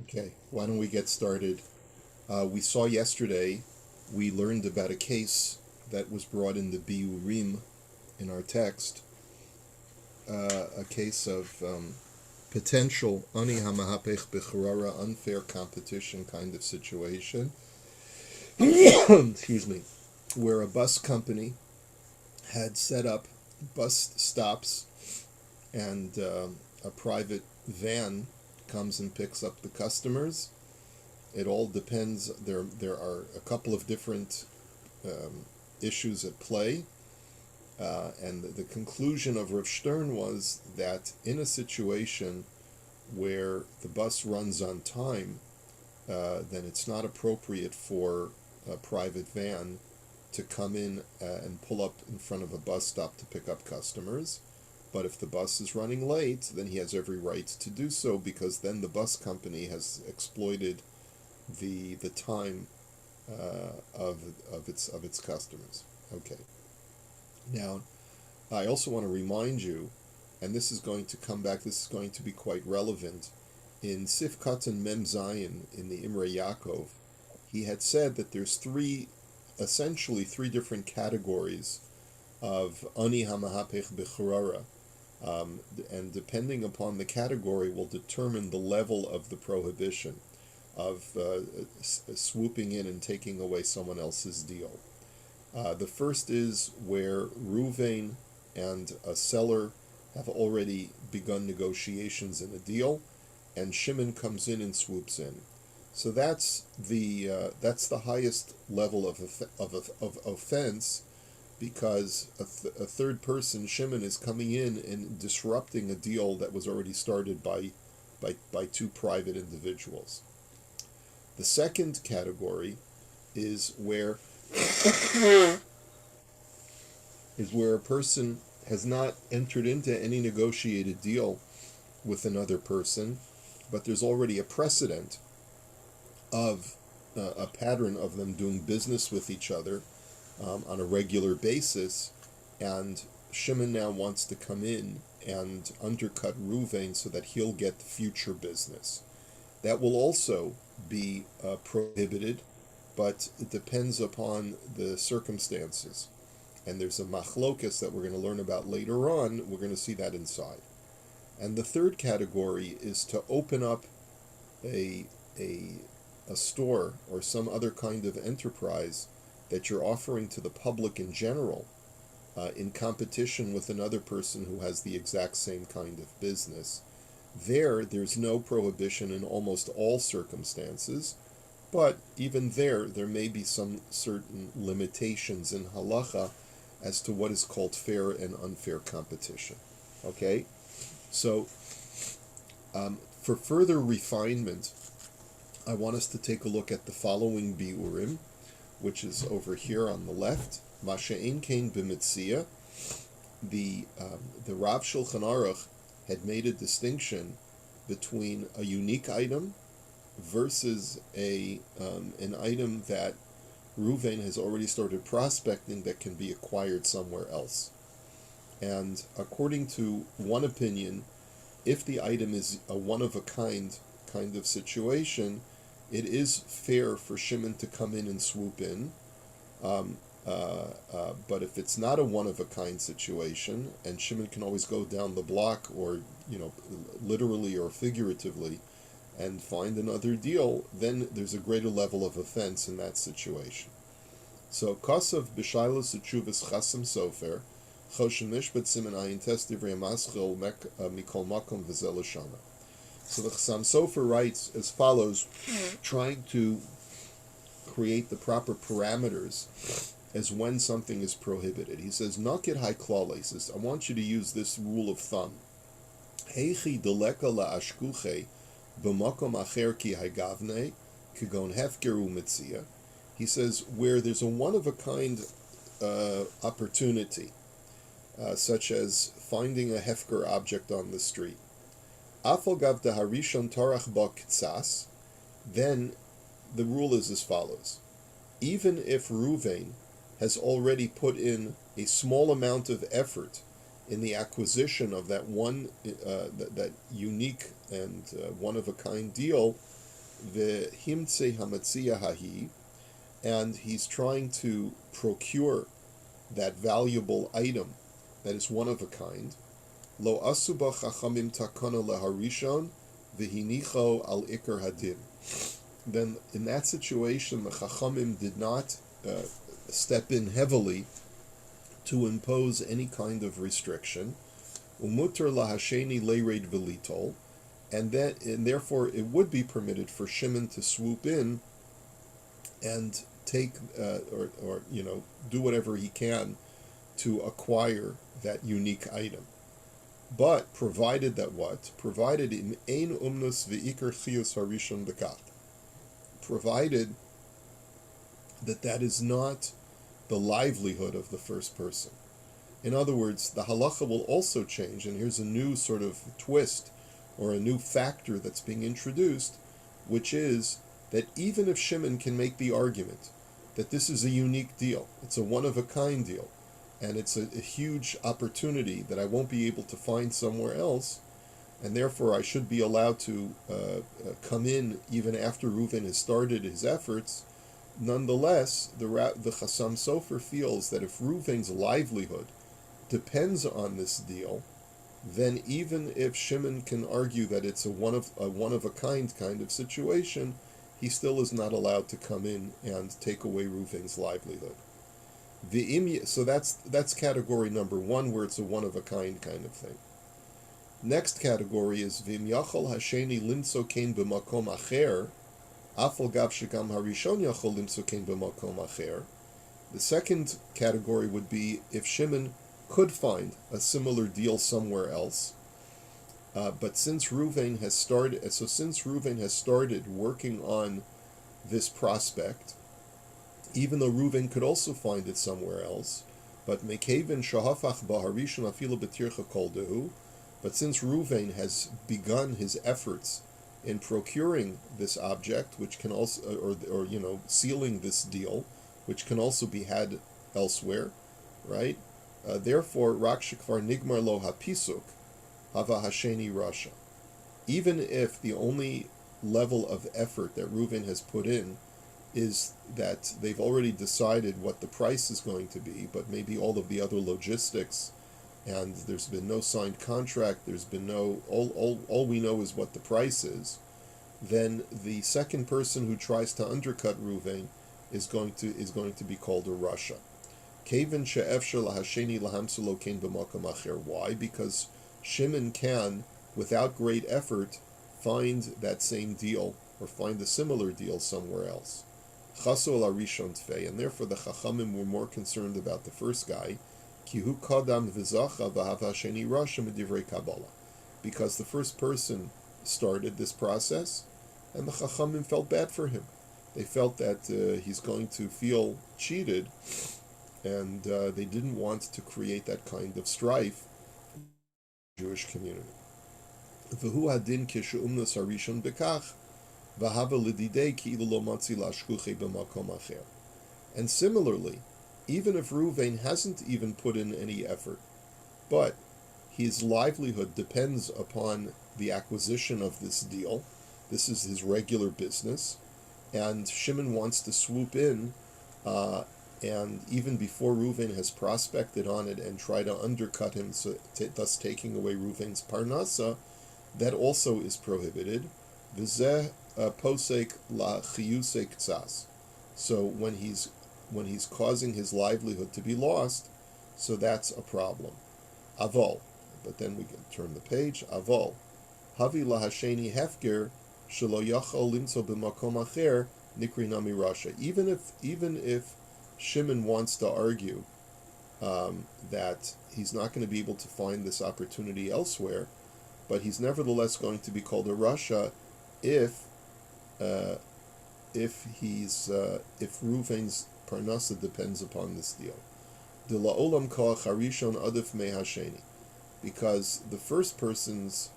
Okay, why don't we get started? We saw yesterday, we learned about a case that was brought in the Biurim in our text, a case of potential ani hamahapech bechorara, unfair competition kind of situation. Excuse me, where a bus company had set up bus stops and a private van comes and picks up the customers. It all depends. There are a couple of different issues at play, and the conclusion of Rav Stern was that in a situation where the bus runs on time, then it's not appropriate for a private van to come in and pull up in front of a bus stop to pick up customers. But if the bus is running late, then he has every right to do so, because then the bus company has exploited the time of its customers. Okay. Now, I also want to remind you, and this is going to come back. This is going to be quite relevant. In Sif Katan Mem Zayin in the Imrei Yaakov, he had said that there's essentially three different categories of ani hamahapech bechorara. And depending upon the category will determine the level of the prohibition of swooping in and taking away someone else's deal. The first is where Ruvain and a seller have already begun negotiations in a deal, and Shimon comes in and swoops in. So that's the highest level of offense, because a third person, Shimon, is coming in and disrupting a deal that was already started by two private individuals. The second category is where a person has not entered into any negotiated deal with another person, but there's already a precedent of a pattern of them doing business with each other on a regular basis, and Shimon now wants to come in and undercut Ruvain so that he'll get future business. That will also be prohibited, but it depends upon the circumstances. And there's a machlokas that we're going to learn about later on. We're going to see that inside. And the third category is to open up a store or some other kind of enterprise that you're offering to the public in general, in competition with another person who has the exact same kind of business. There's no prohibition in almost all circumstances, but even there may be some certain limitations in halacha as to what is called fair and unfair competition. Okay? So, for further refinement, I want us to take a look at the following biurim, which is over here on the left. Masha'in Kain b'mitzia. The Rav Shulchan Aruch had made a distinction between a unique item versus an item that Ruvain has already started prospecting that can be acquired somewhere else. And according to one opinion, if the item is a one-of-a-kind kind of situation, it is fair for Shimon to come in and swoop in. But if it's not a one-of-a-kind situation, and Shimon can always go down the block, or literally or figuratively, and find another deal, then there's a greater level of offense in that situation. So, Kosav B'Shailos Echuvas Chasam Sofer, Choshen Mishpat Siman Ayin Tes Divrei Maschil Mikol Makom V'Zel Shana. So the Chasam Sofer writes as follows, trying to create the proper parameters as when something is prohibited. He says, Nakid Haiklale, he says, I want you to use this rule of thumb. Heichi deleka la'ashkuche b'makom acher ki haigavne kigon hefkeru mitzia. He says, where there's a one-of-a-kind opportunity, such as finding a hefker object on the street. Afal gav de harishon tarach ba ktsas, then the rule is as follows. Even if Ruvain has already put in a small amount of effort in the acquisition of that one, that unique and one of a kind deal, the himtze hamatzia hahi, and he's trying to procure that valuable item that is one of a kind. Lo asuba chachamim takana leharishon v'hinicho al ikar hadin. Then in that situation, the chachamim did not step in heavily to impose any kind of restriction. Umuter lahasheni leired velitol, and therefore it would be permitted for Shimon to swoop in and take or do whatever he can to acquire that unique item. But provided that what? Provided in ein umnus ve'ikar chiyus harishon bekach. Provided that is not the livelihood of the first person. In other words, the halacha will also change, and here's a new sort of twist or a new factor that's being introduced, which is that even if Shimon can make the argument that this is a unique deal, it's a one-of-a-kind deal, and it's a huge opportunity that I won't be able to find somewhere else, and therefore I should be allowed to come in even after Reuven has started his efforts. Nonetheless, the Chassam Sofer feels that if Reuven's livelihood depends on this deal, then even if Shimon can argue that it's a one of a kind of situation, he still is not allowed to come in and take away Reuven's livelihood. So that's category number one, where it's a one of a kind of thing. Next category is V'im yachol hasheni limtso kein b'makom acher. The second category would be if Shimon could find a similar deal somewhere else, but since Reuven has started working on this prospect, even though Reuven could also find it somewhere else, but since Reuven has begun his efforts in procuring this object, which can also, or sealing this deal, which can also be had elsewhere, right? Therefore, rak shekvar nigmar lo hapisuk, hava hasheni rasha. Even if the only level of effort that Reuven has put in is that they've already decided what the price is going to be, but maybe all of the other logistics, and there's been no signed contract, there's been no, all we know is what the price is, then the second person who tries to undercut Reuven is going to be called a rasha. Why? Because Shimon can, without great effort, find that same deal or find a similar deal somewhere else. And therefore the Chachamim were more concerned about the first guy, because the first person started this process, and the Chachamim felt bad for him. They felt that he's going to feel cheated, and they didn't want to create that kind of strife in the Jewish community. And similarly, even if Reuven hasn't even put in any effort, but his livelihood depends upon the acquisition of this deal, this is his regular business, and Shimon wants to swoop in, and even before Reuven has prospected on it and try to undercut him, thus taking away Reuven's parnasa, that also is prohibited. V'zeh posek la chiyusei ktsas. So when he's causing his livelihood to be lost, so that's a problem. Avol, but then we can turn the page. Avol, havi lahasheni hefker shelo yachol limtzo b'makom acher nikri nami rasha. Even if Shimon wants to argue that he's not going to be able to find this opportunity elsewhere, but he's nevertheless going to be called a rasha if Reuven's parnasa depends upon this deal. De la'olam koach harishon adif me hasheni, because the first person's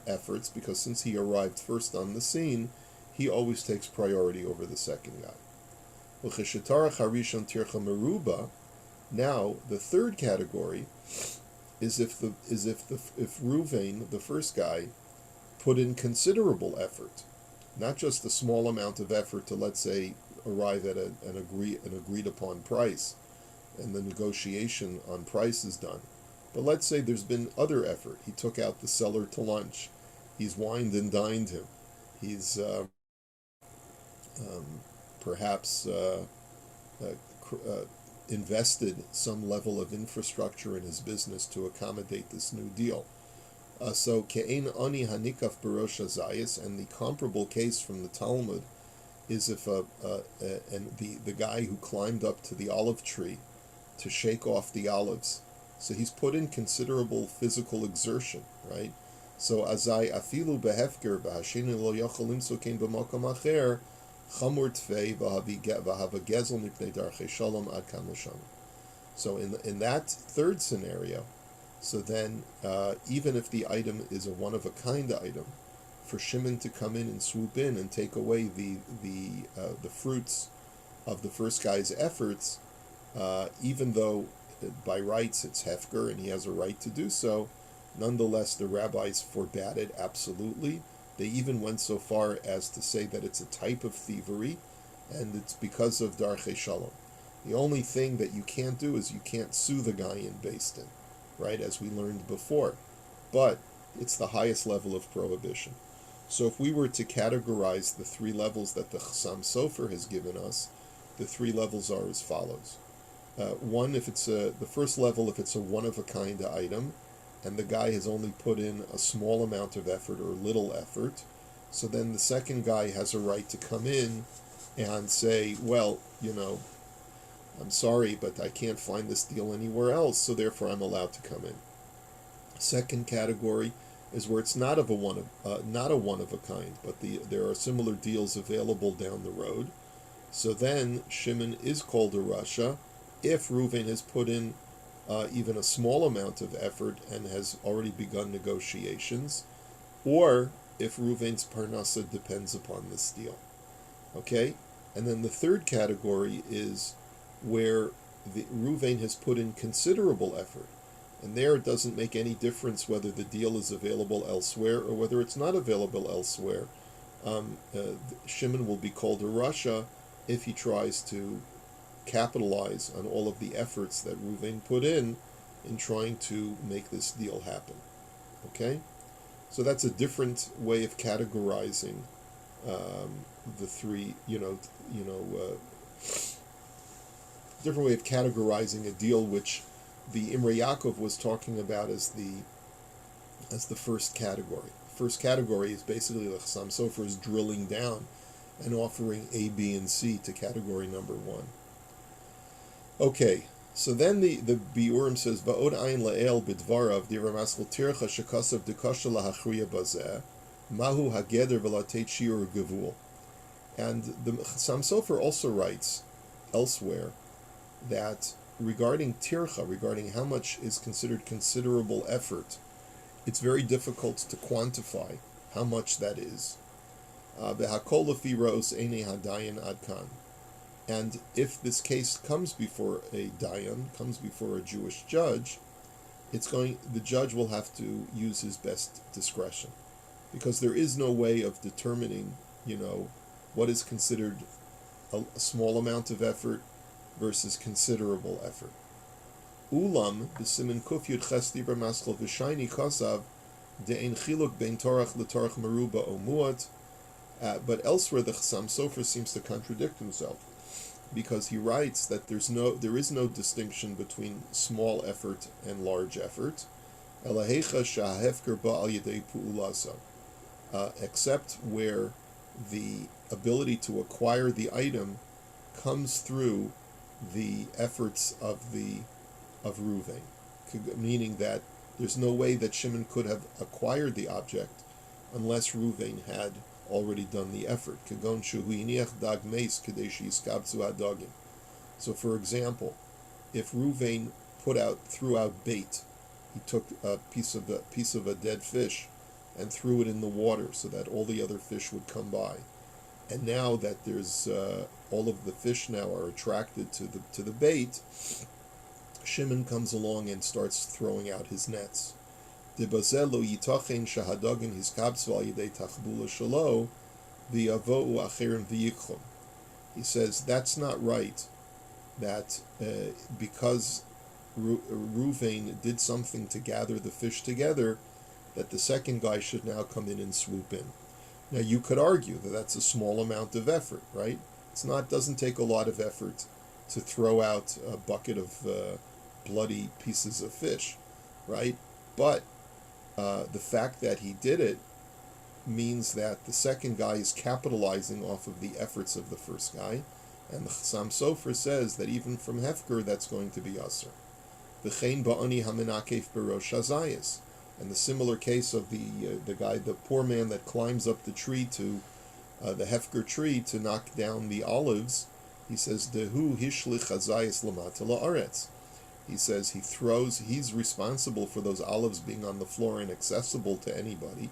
efforts, because since he arrived first on the scene, he always takes priority over the second guy. Ucheshetarach harishon tircha meruba. Now the third category is if Ruvain, the first guy, put in considerable effort, not just a small amount of effort to, let's say, arrive at an agreed upon price, and the negotiation on price is done. But let's say there's been other effort. He took out the seller to lunch. He's wined and dined him. He's perhaps invested some level of infrastructure in his business to accommodate this new deal. So ke'ein ani hanikaf barosh hazayis, and the comparable case from the Talmud is if the guy who climbed up to the olive tree to shake off the olives, so he's put in considerable physical exertion, right? So azai afilu behefker b'hashinu lo yachol limso kein b'makom acher chamur tfei v'hava gezel mipnei darchei shalom ad kan l'sham. So in that third scenario, so then even if the item is a one-of-a-kind item, for Shimon to come in and swoop in and take away the fruits of the first guy's efforts, even though by rights it's hefker and he has a right to do so, nonetheless the rabbis forbade it absolutely. They even went so far as to say that it's a type of thievery, and it's because of darchei shalom. The only thing that you can't do is you can't sue the guy in Beis Din, right, as we learned before. But it's the highest level of prohibition. So if we were to categorize the three levels that the Chassam Sofer has given us, the three levels are as follows. One, if it's the first level, if it's a one-of-a-kind item, and the guy has only put in a small amount of effort or little effort, so then the second guy has a right to come in and say, well, I'm sorry, but I can't find this deal anywhere else, so therefore I'm allowed to come in. Second category is where it's not a one of a kind, but there are similar deals available down the road. So then Shimon is called a rasha if Reuven has put in even a small amount of effort and has already begun negotiations, or if Reuven's parnasa depends upon this deal. Okay, and then the third category is where Reuven has put in considerable effort, and there it doesn't make any difference whether the deal is available elsewhere or whether it's not available elsewhere. Shimon will be called a rasha if he tries to capitalize on all of the efforts that Reuven put in trying to make this deal happen. Okay, so that's a different way of categorizing the three. Different way of categorizing a deal, which the Imrei Yaakov was talking about as the first category. First category is basically the Chassam Sofer is drilling down and offering A, B, and C to category number one. Okay, so then the Biurim says, Va'od ayin la'el b'dvarav divrei maskal tircha shekasav dekasha lahachriya bazeh mahu hageder v'lateit shiur gevul. And the Chassam Sofer also writes elsewhere that regarding tircha, regarding how much is considered considerable effort, it's very difficult to quantify how much that is. V'hakol lefi ra'os einei hadayan ad kan. And if this case comes before a dayan, comes before a Jewish judge, the judge will have to use his best discretion, because there is no way of determining, what is considered a small amount of effort versus considerable effort. Ulam b'simin kuf yud ches dibra maskal v'shayni kasav de'ein chiluk bein torach l'torach meruba o muat. But elsewhere the Chassam Sofer seems to contradict himself, because he writes that there is no distinction between small effort and large effort, except where the ability to acquire the item comes through the efforts of Reuven, meaning that there's no way that Shimon could have acquired the object unless Reuven had already done the effort. So, for example, if Reuven threw out bait, he took a piece of a dead fish and threw it in the water so that all the other fish would come by. and now that there's all of the fish now are attracted to the bait, Shimon comes along and starts throwing out his nets. He says that's not right, that because Ruvain did something to gather the fish together, that the second guy should now come in and swoop in. Now you could argue that that's a small amount of effort, right? Doesn't take a lot of effort to throw out a bucket of bloody pieces of fish, right? But the fact that he did it means that the second guy is capitalizing off of the efforts of the first guy, and the Chassam Sofer says that even from Hefker that's going to be Aser. V'chein ba'ani hamenakef berosh hazayis. And the similar case of the guy, the poor man that climbs up the tree to the Hefker tree to knock down the olives, he says, Dehu hishlich hazayis lamata la'aretz. He says he's responsible for those olives being on the floor and accessible to anybody.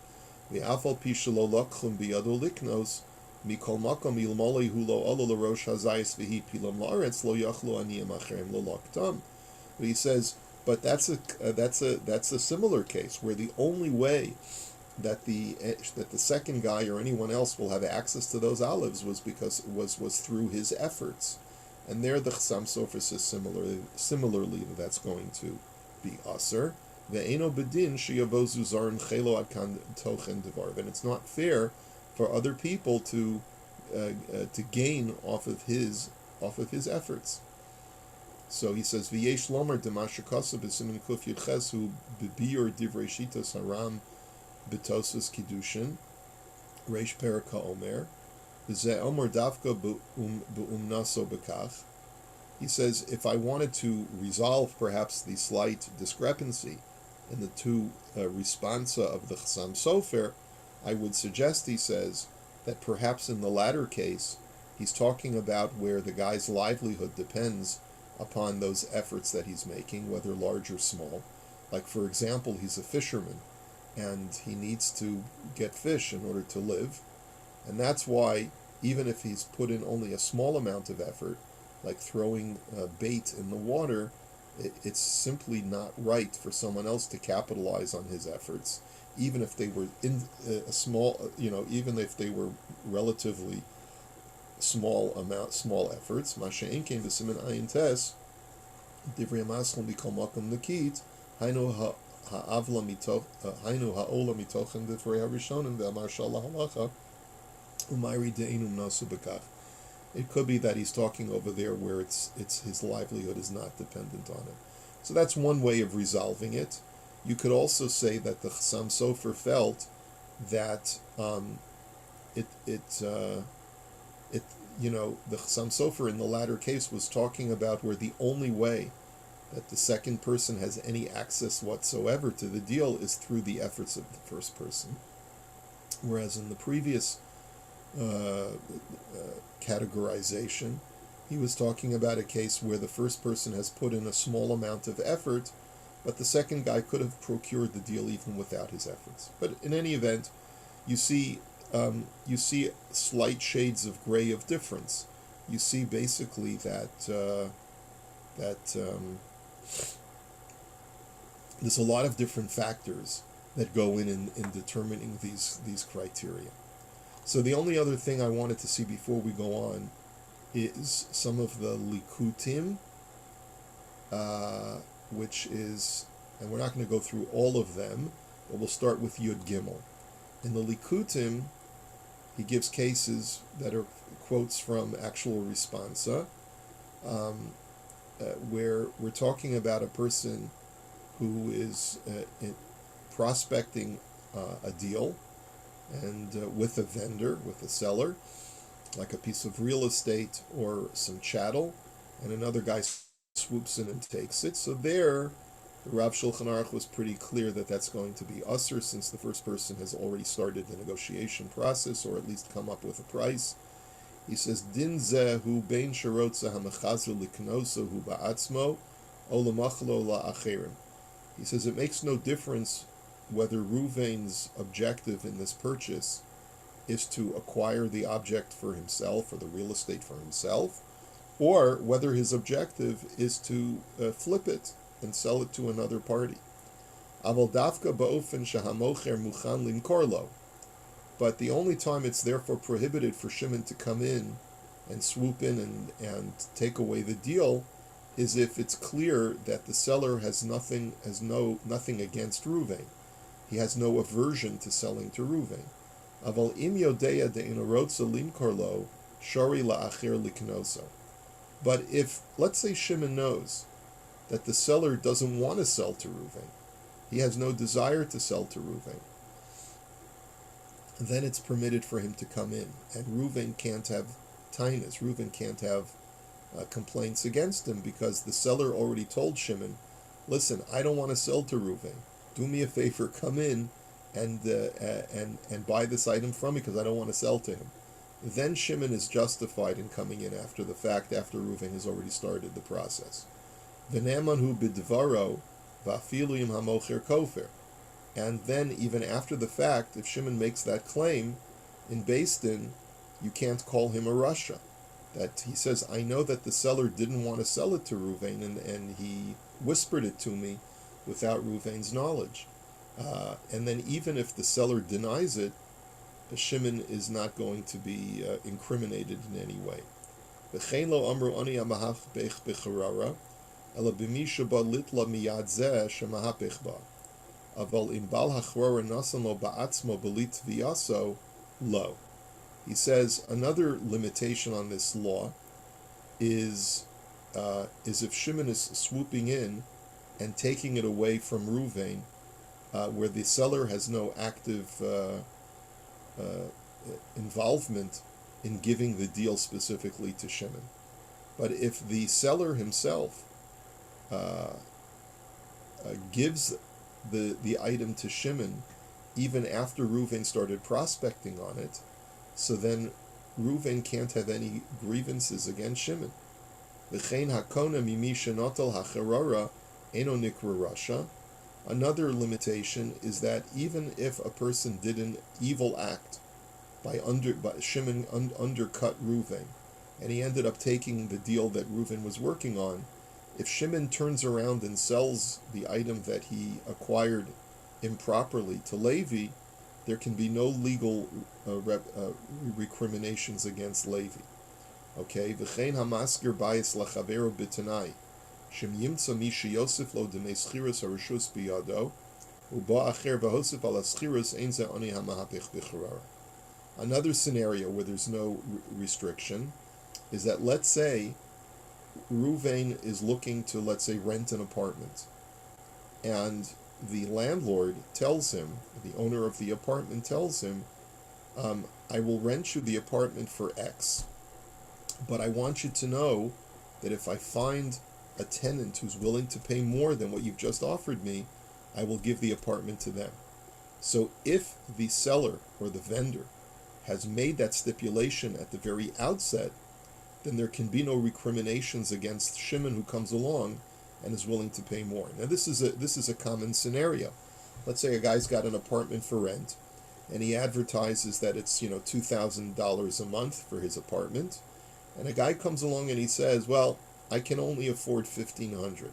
V'afal pi shelo lokchum biyado liknos, mikol makom ilmolei hu lo olo l'rosh hazayis v'hi pilam la'aretz lo yachlu aniyim acherim lo loktam. But he says, but that's a similar case where the only way that the second guy or anyone else will have access to those olives was through his efforts, and there the Chassam Sofer says similarly that's going to be aser. Ve'eno bedin sheyavozu zarim chelo ad kan tochen devar, and it's not fair for other people to gain off of his efforts. So he says, "V'yesh lomer demashakasa b'simin kuf yudches hu b'biur divrei shitas haram b'tosas kiddushin reish perek ha'omer v'zeh omer davka b'umnaso b'kach." He says, if I wanted to resolve perhaps the slight discrepancy in the two responsa of the Chassam Sofer, I would suggest, he says, that perhaps in the latter case, he's talking about where the guy's livelihood depends upon those efforts that he's making, whether large or small. Like, for example, he's a fisherman, and he needs to get fish in order to live, and that's why, even if he's put in only a small amount of effort, like throwing bait in the water, it's simply not right for someone else to capitalize on his efforts, even if they were even if they were relatively small efforts. Masha'in came to Siman Ayin Tes, Divrei Maslon B'Kol Makom Nekit, Hainu Ha'avla Mitoch, Hainu Ha'ola Mitochen Divrei HaRishonim Ve'amar Shallah Halacha Umayri De'inu Nasu B'Kach. It could be that he's talking over there where it's his livelihood is not dependent on it. So that's one way of resolving it. You could also say that the Chassam Sofer felt that the Chassam Sofer in the latter case was talking about where the only way that the second person has any access whatsoever to the deal is through the efforts of the first person. Whereas in the previous categorization, he was talking about a case where the first person has put in a small amount of effort, but the second guy could have procured the deal even without his efforts. But in any event, you see slight shades of gray of difference. You see basically that there's a lot of different factors that go in determining these criteria. So the only other thing I wanted to see before we go on is some of the likutim, which is, and we're not going to go through all of them, but we'll start with Yud Gimel. In the likutim, he gives cases that are quotes from actual responsa, where we're talking about a person who is prospecting a deal, and with a vendor, with a seller, like a piece of real estate or some chattel, and another guy swoops in and takes it. So there, the Rav Shulchan Aruch was pretty clear that that's going to be usher, since the first person has already started the negotiation process, or at least come up with a price. He says, Din zeh hu bein sharotza ha'mechazer liknoso hu ba'atzmo o lemachlo la'acherim. He says it makes no difference whether Ruvain's objective in this purchase is to acquire the object for himself or the real estate for himself, or whether his objective is to flip it and sell it to another party. Aval dafka ba'ofen shahamocher muchan limkor lo. But the only time it's therefore prohibited for Shimon to come in and swoop in and take away the deal is if it's clear that the seller has nothing against Ruvain. He has no aversion to selling to Ruvain. Aval im yodeya de inorotza limkor lo shori la'acher liknoso. But if, let's say, Shimon knows that the seller doesn't want to sell to Ruvain, he has no desire to sell to Ruvain, then it's permitted for him to come in, and Ruvain can't have tainas. Ruvain can't have complaints against him because the seller already told Shimon, "Listen, I don't want to sell to Ruvain. Do me a favor, come in and buy this item from me because I don't want to sell to him." Then Shimon is justified in coming in after the fact, after Ruvain has already started the process. V'ne'amanhu b'dvaro v'afilu im hamocher kofer. And then, even after the fact, if Shimon makes that claim in Beis Din, you can't call him a rasha. That he says, I know that the seller didn't want to sell it to Ruvain, and he whispered it to me without Ruvain's knowledge. And then even if the seller denies it, Shimon is not going to be incriminated in any way. V'chein lo amru ani amahapech b'charara, ela b'mi sheba litla miyad zeh shemahapech ba. Aval im bal hachrara nasan lo ba'atzmo belit v'yaso lo. He says another limitation on this law is if Shimon is swooping in and taking it away from Ruvain, where the seller has no active involvement in giving the deal specifically to Shimon. But if the seller himself gives the item to Shimon even after Ruvain started prospecting on it, so then Ruvain can't have any grievances against Shimon. V'chein hakona mimi shenotel hacharara eno nikra rasha. Another limitation is that even if a person did an evil act by Shimon undercut Ruvain, and he ended up taking the deal that Ruvain was working on, if Shimon turns around and sells the item that he acquired improperly to Levi, there can be no legal recriminations against Levi. Okay, v'chein hamaskir bayis lachavero b'tanai, shem yimtza mi sheyosef lo demei schiras harishus biyado, uba acher v'hosef al aschiras ein ze ani hamahapich b'charara. Another scenario where there's no restriction is that, let's say, Ruvain is looking to, let's say, rent an apartment, and the landlord tells him, the owner of the apartment tells him, I will rent you the apartment for X, but I want you to know that if I find a tenant who's willing to pay more than what you've just offered me, I will give the apartment to them. So if the seller or the vendor has made that stipulation at the very outset, then there can be no recriminations against Shimon who comes along and is willing to pay more. Now this is a common scenario. Let's say a guy's got an apartment for rent, and he advertises that it's $2,000 a month for his apartment, and a guy comes along and he says, well, I can only afford $1,500,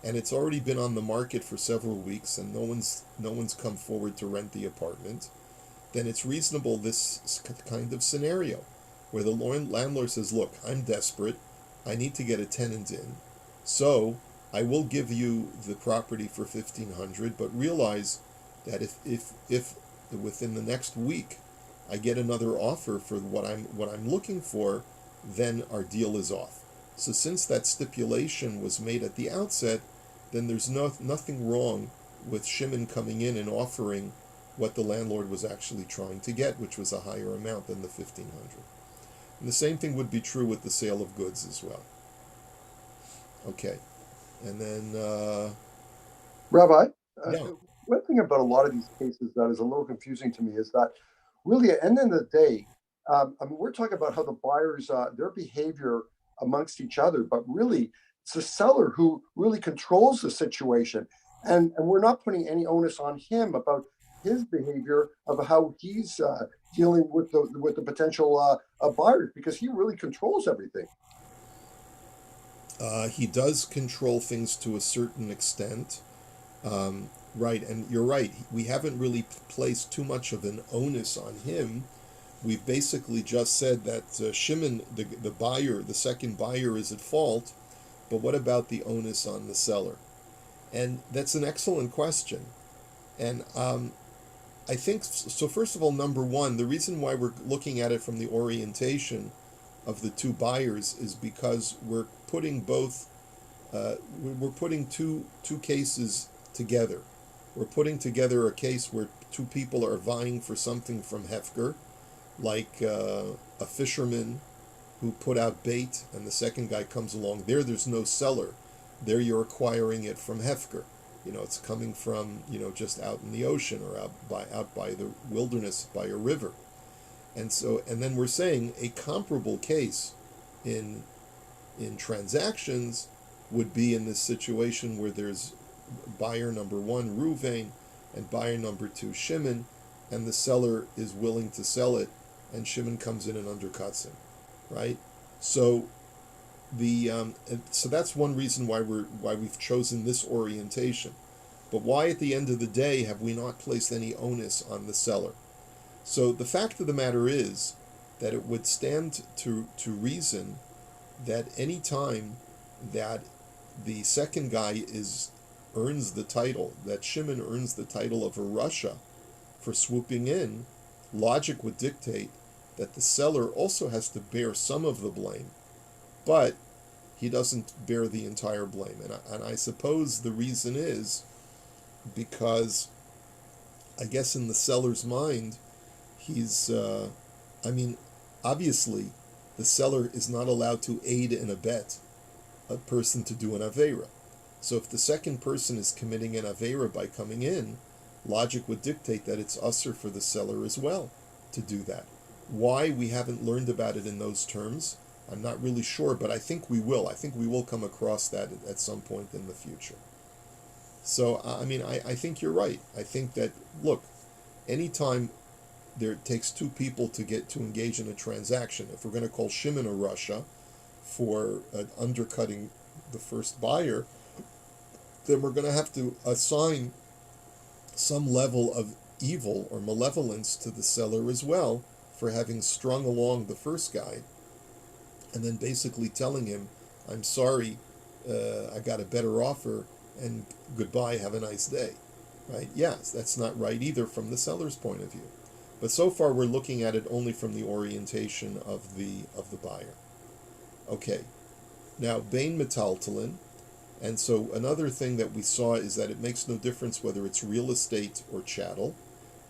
and it's already been on the market for several weeks, and no one's come forward to rent the apartment. Then it's reasonable, this kind of scenario where the landlord says, look, I'm desperate, I need to get a tenant in, so I will give you the property for $1,500, but realize that if within the next week I get another offer for what I'm looking for, then our deal is off. So since that stipulation was made at the outset, then there's nothing wrong with Shimon coming in and offering what the landlord was actually trying to get, which was a higher amount than the $1,500. And the same thing would be true with the sale of goods as well. Okay, and then Rabbi, yeah, one thing about a lot of these cases that is a little confusing to me is that really at the end of the day, we're talking about how the buyers, their behavior amongst each other, but really it's the seller who really controls the situation. And we're not putting any onus on him about his behavior of how he's dealing with the potential buyers, because he really controls everything. He does control things to a certain extent. Right, and you're right. We haven't really placed too much of an onus on him. We've basically just said that Shimon, the buyer, the second buyer, is at fault. But what about the onus on the seller? And that's an excellent question. And I think so. First of all, number one, the reason why we're looking at it from the orientation of the two buyers is because we're putting both. We're putting two cases together. We're putting together a case where two people are vying for something from Hefker, like a fisherman who put out bait and the second guy comes along. There's no seller. There you're acquiring it from Hefker. It's coming from, just out in the ocean or out by the wilderness by a river. And then we're saying a comparable case in transactions would be in this situation where there's buyer number one, Ruvain, and buyer number two, Shimon, and the seller is willing to sell it, and Shimon comes in and undercuts him, right? So so that's one reason why we've chosen this orientation. But why at the end of the day have we not placed any onus on the seller? So the fact of the matter is that it would stand to reason that any time that the second guy earns the title, that Shimon earns the title of a Russia for swooping in, logic would dictate that the seller also has to bear some of the blame, but he doesn't bear the entire blame. And I suppose the reason is because I guess in the seller's mind, he's, obviously, the seller is not allowed to aid and abet a person to do an Aveira. So if the second person is committing an Aveira by coming in, logic would dictate that it's usher for the seller as well to do that. Why we haven't learned about it in those terms, I'm not really sure, but I think we will. I think we will come across that at some point in the future. So, I think you're right. I think that, look, anytime it takes two people to engage in a transaction, if we're going to call Shimon a Russia for undercutting the first buyer, then we're going to have to assign some level of evil or malevolence to the seller as well for having strung along the first guy and then basically telling him, I'm sorry, I got a better offer and goodbye, have a nice day. Right? Yes, that's not right either from the seller's point of view. But so far we're looking at it only from the orientation of the buyer. Okay. Now, Bain Metaltalin, and so another thing that we saw is that it makes no difference whether it's real estate or chattel.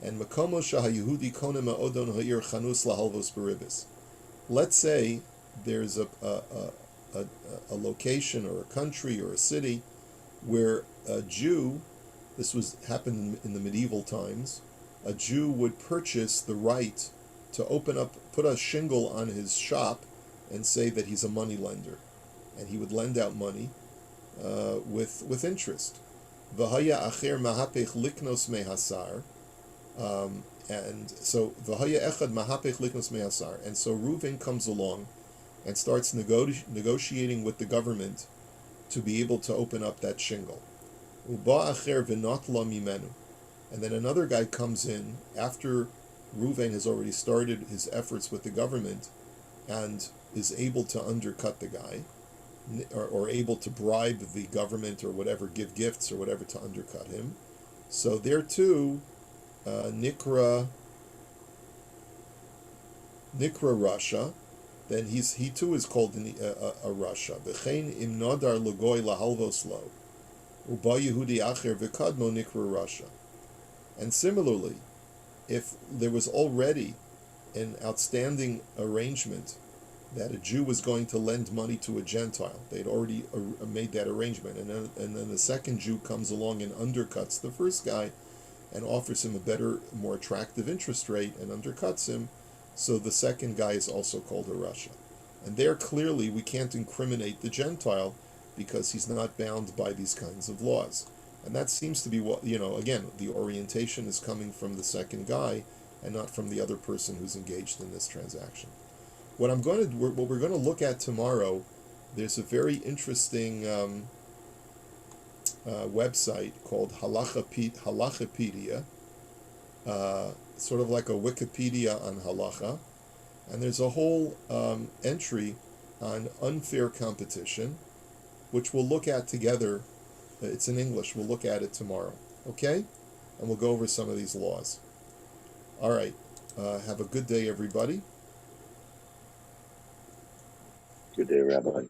And Makomo Shahayehudi Kone Ma'odon Ha'ir Chanus Lahalvos Beribis. Let's say there's a location or a country or a city where a Jew, happened in the medieval times, a Jew would purchase the right to put a shingle on his shop and say that he's a money lender. And he would lend out money with interest. V'haya acher mahapech liknos mehasar. And so v'haya echad mahapech liknos mehasar. And so Reuven comes along and starts negotiating with the government to be able to open up that shingle. Uba acher v'notla mimenu. And then another guy comes in after Reuven has already started his efforts with the government and is able to undercut the guy, or able to bribe the government or whatever, give gifts or whatever to undercut him. So there too, Nikra Russia, then he too is called a Russia. V'chein im nodar l'goy lahalvos lo, uba Yehudi acher v'kadmo Nikra Russia. And similarly, if there was already an outstanding arrangement that a Jew was going to lend money to a Gentile, they'd already made that arrangement, and then the second Jew comes along and undercuts the first guy and offers him a better, more attractive interest rate and undercuts him, so the second guy is also called a Russia. And there clearly we can't incriminate the Gentile because he's not bound by these kinds of laws. And that seems to be what, again, the orientation is coming from the second guy and not from the other person who's engaged in this transaction. What we're going to look at tomorrow, there's a very interesting website called Halachapedia, sort of like a Wikipedia on halacha, and there's a whole entry on unfair competition, which we'll look at together. It's in English. We'll look at it tomorrow, okay? And we'll go over some of these laws. All right. Have a good day, everybody. Good day, Rabbi.